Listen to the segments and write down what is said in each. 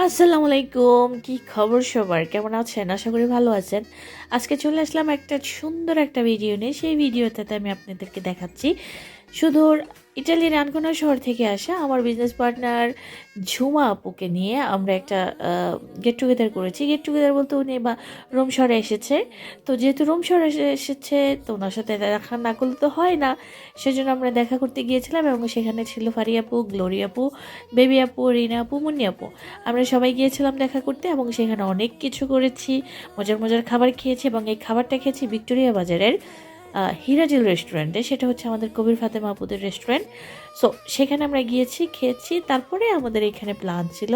আসসালামু আলাইকুম। কি খবর সবার? কেমন আছেন? আশা করি ভালো আছেন। আজকে চলে আসলাম একটা সুন্দর একটা ভিডিও নিয়ে। সেই ভিডিওটাতে আমি আপনাদেরকে দেখাচ্ছি সুদূর ইটালির আনকোনা শহর থেকে আসা আমার বিজনেস পার্টনার ঝুমা আপুকে নিয়ে আমরা একটা গেট টুগেদার করেছি। গেট টুগেদার বলতে উনি বা রুম শহরে এসেছে। তো যেহেতু রুম শহরে এসেছে তো ওনার সাথে দেখা না করলে তো হয় না। সেজন্য আমরা দেখা করতে গিয়েছিলাম এবং সেখানে ছিল ফারি আপু, গ্লোরি আপু, বেবি আপু, রিনা আপু, মুন্নি আপু। আমরা সবাই গিয়েছিলাম দেখা করতে এবং সেখানে অনেক কিছু করেছি, মজার মজার খাবার খেয়েছি এবং এই খাবারটা খেয়েছি ভিক্টোরিয়া বাজারের হিরাজিল রেস্টুরেন্টে। সেটা হচ্ছে আমাদের কবির ফাতেমা আপুদের রেস্টুরেন্ট। সো সেখানে আমরা গিয়েছি, খেয়েছি। তারপরে আমাদের এখানে প্ল্যান ছিল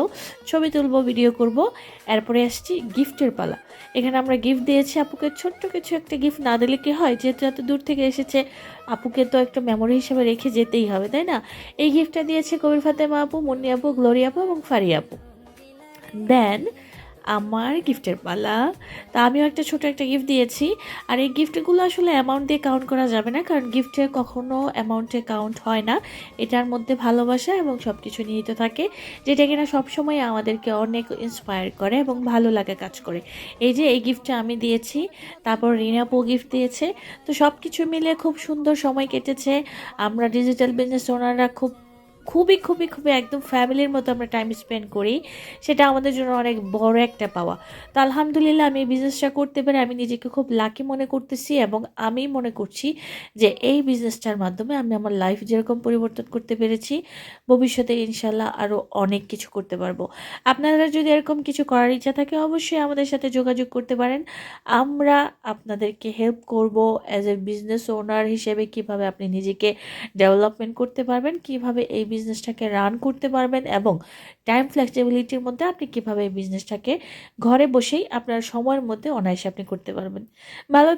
ছবি তুলবো, ভিডিও করব। এরপরে আসছি গিফটের পালা। এখানে আমরা গিফট দিয়েছি আপুকে। ছোট্ট কিছু একটা গিফট না দিলে কি হয়, যেহেতু এত দূর থেকে এসেছে আপুকে তো একটা মেমোরি হিসেবে রেখে যেতেই হবে, তাই না? এই গিফটটা দিয়েছে কবির ফাতেমা আপু, মুন্নি আপু, গ্লোরি আপু এবং ফারি আপু। দেন আমার গিফটের পালা। তা আমিও একটা ছোট একটা গিফট দিয়েছি। আর এই গিফটগুলো আসলে অ্যামাউন্ট দিয়ে কাউন্ট করা যাবে না, কারণ গিফটে কখনো অ্যামাউন্টে কাউন্ট হয় না। এটার মধ্যে ভালোবাসা এবং সব কিছু নিহিত থাকে, যেটা কিনা সবসময় আমাদেরকে অনেক ইন্সপায়ার করে এবং ভালো লাগা কাজ করে। এই যে এই গিফটটা আমি দিয়েছি, তারপর রিনাপু গিফট দিয়েছে। তো সব কিছু মিলে খুব সুন্দর সময় কেটেছে। আমরা ডিজিটাল বিজনেস ওনাররা খুবই খুবই খুবই একদম ফ্যামিলির মতো আমরা টাইম স্পেন্ড করি। সেটা আমাদের জন্য অনেক বড় একটা পাওয়া। তো আলহামদুলিল্লাহ আমি এই বিজনেসটা করতে পেরে আমি নিজেকে খুব লাকি মনে করতেছি এবং আমি মনে করছি যে এই বিজনেসটার মাধ্যমে আমি আমার লাইফ যেরকম পরিবর্তন করতে পেরেছি, ভবিষ্যতে ইনশাল্লাহ আরও অনেক কিছু করতে পারবো। আপনারা যদি এরকম কিছু করার ইচ্ছা থাকে অবশ্যই আমাদের সাথে যোগাযোগ করতে পারেন। আমরা আপনাদেরকে হেল্প করব অ্যাজ এ বিজনেস ওনার হিসেবে, কিভাবে আপনি নিজেকে ডেভেলপমেন্ট করতে পারবেন, কিভাবে এই বিজনেসটাকে রান করতে পারবেন এবং টাইম ফ্লেক্সিবিলিটির মধ্যে আপনি কিভাবে এই বিজনেসটাকে ঘরে বসেই আপনার সময়ের মধ্যে অনায়াসে আপনি করতে পারবেন। ভালো